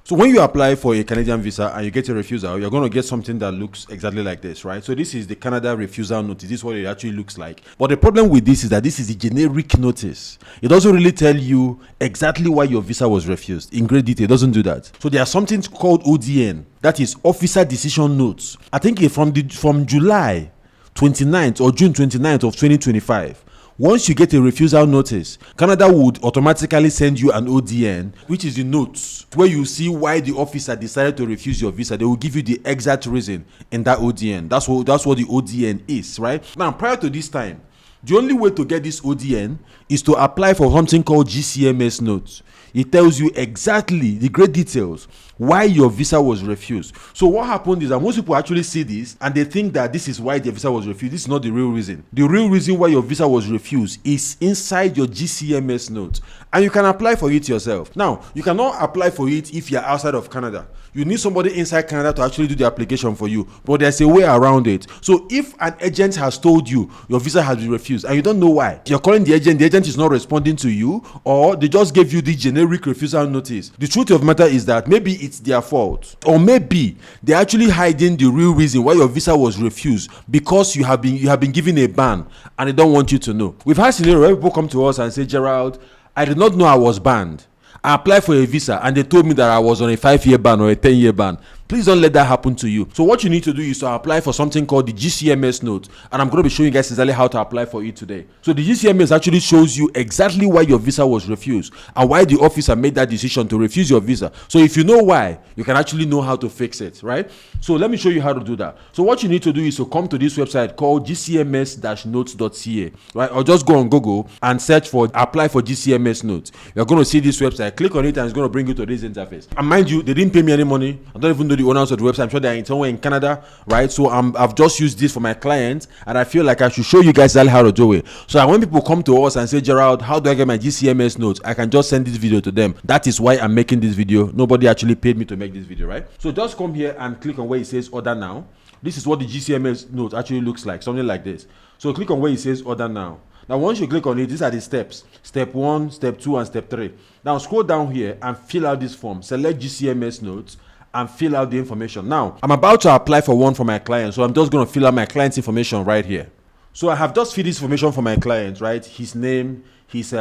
So when you apply for a Canadian visa and you get a refusal, you're going to get something that looks exactly like this, right? So this is the Canada refusal notice. This is what it actually looks like. But the problem with this is that this is a generic notice. It doesn't really tell you exactly why your visa was refused in great detail. It doesn't do that. So there are something called ODN, that is Officer Decision Notes. I think from July 29th or June 29th of 2025. Once you get a refusal notice, Canada would automatically send you an ODN, which is the notes where you see why the officer decided to refuse your visa. They will give you the exact reason in that ODN. That's what the ODN is, right? Now, prior to this time, the only way to get this ODN is to apply for something called GCMS notes. It tells you exactly the great details why your visa was refused. So what happened is that most people actually see this and they think that this is why their visa was refused. This is not the real reason. The real reason why your visa was refused is inside your GCMS note, and you can apply for it yourself. Now, you cannot apply for it if you're outside of Canada. You need somebody inside Canada to actually do the application for you, but there's a way around it. So if an agent has told you your visa has been refused and you don't know why, you're calling the agent is not responding to you, or they just gave you the generic refusal notice. The truth of the matter is that maybe it's their fault, or maybe they're actually hiding the real reason why your visa was refused because you have been given a ban and they don't want you to know. We've had scenarios where people come to us and say, Gerald, I did not know I was banned. I applied for a visa and they told me that I was on a 5-year ban or a 10-year ban. Please don't let that happen to you. So what you need to do is to apply for something called the GCMS note, and I'm going to be showing you guys exactly how to apply for it today. So the GCMS actually shows you exactly why your visa was refused and why the officer made that decision to refuse your visa. So if you know why, you can actually know how to fix it, right? So let me show you how to do that. So what you need to do is to come to this website called gcms-notes.ca, right? Or just go on Google and search for apply for GCMS notes. You're going to see this website. Click on it and it's going to bring you to this interface. And mind you, they didn't pay me any money. I don't even know the owners of the website. I'm sure they're somewhere in Canada, right? So I've just used this for my clients, and I feel like I should show you guys how to do it. So that when people come to us and say, Gerald, how do I get my GCMS notes? I can just send this video to them. That is why I'm making this video. Nobody actually paid me to make this video, right? So just come here and click on where it says order now. This is what the GCMS note actually looks like, something like this. So click on where it says order now. Now, once you click on it, these are the steps. Step 1, step 2, and step 3. Now, scroll down here and fill out this form. Select GCMS notes and fill out the information. Now, I'm about to apply for one for my client, so I'm just going to fill out my client's information right here. So I have just filled this information for my client, right? His name, his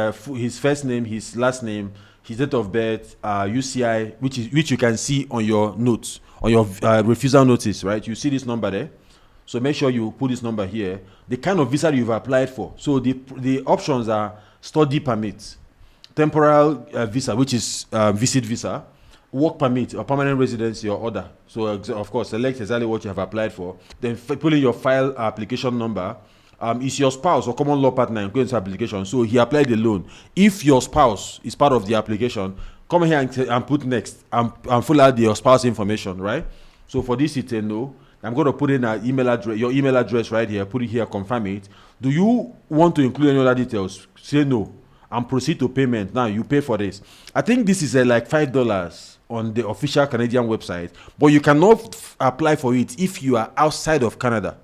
first name, his last name, his date of birth, UCI, which you can see on your notes, on your refusal notice, right? You see this number there. So make sure you put this number here. The kind of visa you've applied for. So the options are study permit, temporal visa, which is visit visa, work permit or permanent residency or order. So of course, select exactly what you have applied for. Then put in your file application number. Is your spouse or common law partner going to application? So he applied the loan. If your spouse is part of the application, come here and put next and fill out your spouse information, right? So for this, it's a no. I'm going to put in an email address, your email address right here, put it here, confirm it. Do you want to include any other details? Say no and proceed to payment. Now you pay for this. I think this is like $5 on the official Canadian website, but you cannot apply for it if you are outside of Canada,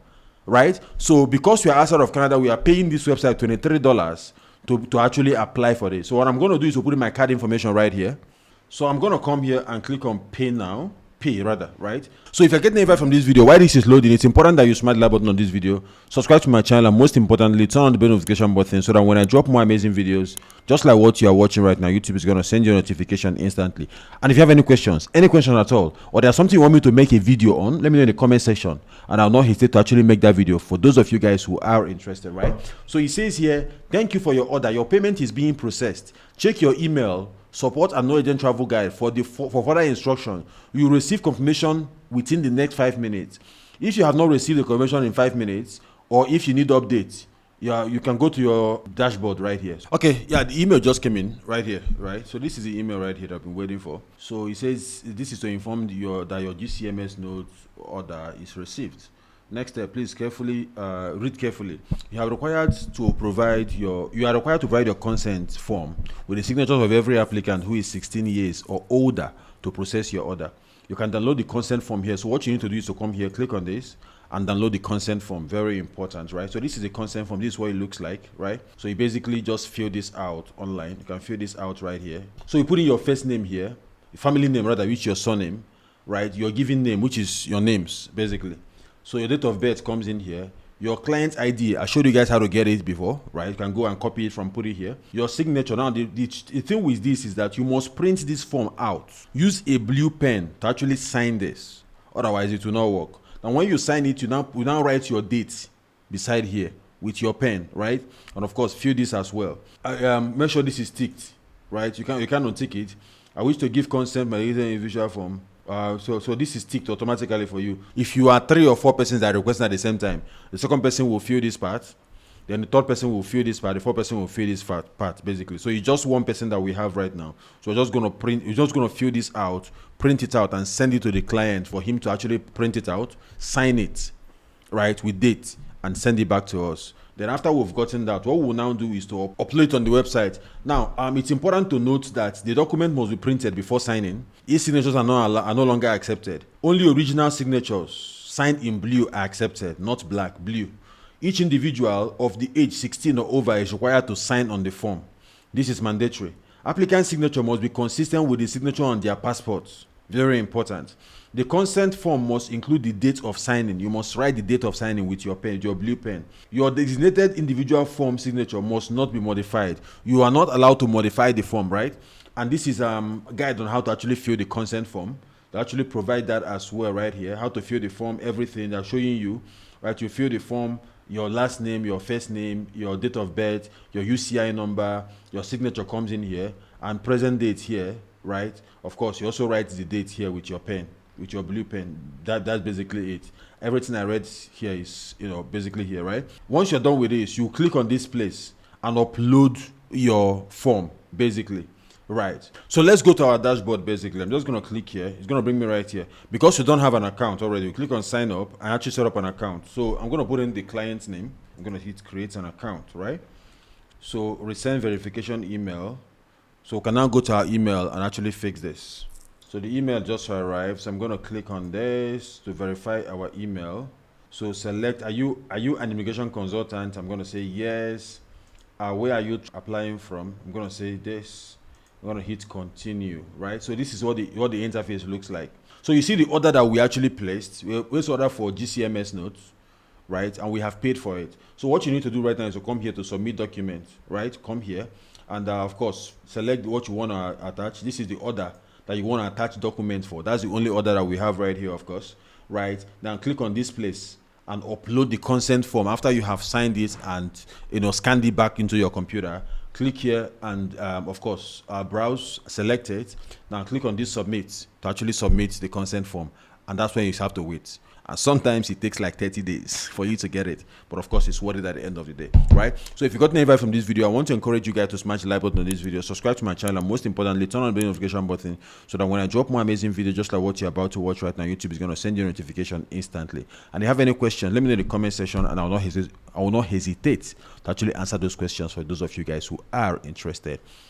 right? So because you are outside of Canada, we are paying this website $23 to actually apply for this. So what I'm going to do is to put in my card information right here. So I'm going to come here and click on pay now. Pay rather, right? So if you're getting anything from this video, while this is loading, it's important that you smash the like button on this video, subscribe to my channel, and most importantly, turn on the bell notification button so that when I drop more amazing videos, just like what you are watching right now, YouTube is going to send you a notification instantly. And if you have any questions at all, or there's something you want me to make a video on, let me know in the comment section, and I'll not hesitate to actually make that video for those of you guys who are interested, right? So it says here, thank you for your order. Your payment is being processed. Check your email. Support and no agent travel guide for further instruction. You will receive confirmation within the next 5 minutes. If you have not received the confirmation in 5 minutes, or if you need updates, you can go to your dashboard right here. Okay, yeah, the email just came in right here, right? So this is the email right here that I've been waiting for. So it says this is to inform you that your GCMS note order is received. Next step, please read carefully. You are required to provide your consent form with the signatures of every applicant who is 16 years or older to process your order. You can download the consent form here. So what you need to do is to come here, click on this, and download the consent form. Very important, right? So this is the consent form. This is what it looks like, right? So you basically just fill this out online. You can fill this out right here. So you put in your first name here, family name rather, which is your surname, right? Your given name, which is your names, basically. So your date of birth comes in here. Your client ID, I showed you guys how to get it before, right? You can go and copy it from, put it here. Your signature. Now, the thing with this is that you must print this form out. Use a blue pen to actually sign this. Otherwise, it will not work. And when you sign it, you now write your date beside here with your pen, right? And of course, fill this as well. Make sure this is ticked, right? You can untick it. I wish to give consent by using a visual form. So this is ticked automatically for you. If you are 3 or 4 persons that are requesting at the same time, the second person will fill this part, then the third person will fill this part, the fourth person will fill this part, basically. So it's just one person that we have right now. So we're just gonna fill this out, print it out, and send it to the client for him to actually print it out, sign it, right, with date, and send it back to us. Then after we've gotten that, what we'll now do is to upload it on the website. Now, it's important to note that the document must be printed before signing. E-signatures are no longer accepted. Only original signatures signed in blue are accepted, not black, blue. Each individual of the age 16 or over is required to sign on the form. This is mandatory. Applicant signature must be consistent with the signature on their passports. Very important. The consent form must include the date of signing. You must write the date of signing with your pen, your blue pen. Your designated individual form signature must not be modified. You are not allowed to modify the form, right? And this is a guide on how to actually fill the consent form. They actually provide that as well right here. How to fill the form, everything. They're showing you, right? You fill the form, your last name, your first name, your date of birth, your UCI number, your signature comes in here, and present date here, right? Of course, you also write the date here with your pen, with your blue pen. That's basically it. Everything I read here is, basically here, right? Once you're done with this, you click on this place and upload your form, basically. Right. So let's go to our dashboard, basically. I'm just going to click here. It's going to bring me right here. Because you don't have an account already, you click on sign up and actually set up an account. So I'm going to put in the client's name. I'm going to hit create an account, right? So resend verification email. So we can now go to our email and actually fix this. So the email just arrived. So I'm going to click on this to verify our email. So select, are you an immigration consultant? I'm going to say yes. Where are you applying from? I'm going to say this. I'm going to hit continue, right? So this is what the interface looks like. So you see the order that we actually placed. We placed order for GCMS notes, right? And we have paid for it. So what you need to do right now is to come here to submit document, right? Come here and of course, select what you want to attach. This is the order that you want to attach document for. That's the only order that we have right here, of course, right? Then click on this place and upload the consent form after you have signed it and scanned it back into your computer. Click here and of course browse, select it. Now click on this submit to actually submit the consent form, and that's when you have to wait. And sometimes it takes like 30 days for you to get it, but of course it's worth it at the end of the day, right? So if you got any value from this video, I want to encourage you guys to smash the like button on this video, subscribe to my channel, and most importantly turn on the notification button so that when I drop more amazing videos just like what you're about to watch right now, YouTube is going to send you a notification instantly. And if you have any questions, let me know in the comment section, and I will not hesitate to actually answer those questions for those of you guys who are interested.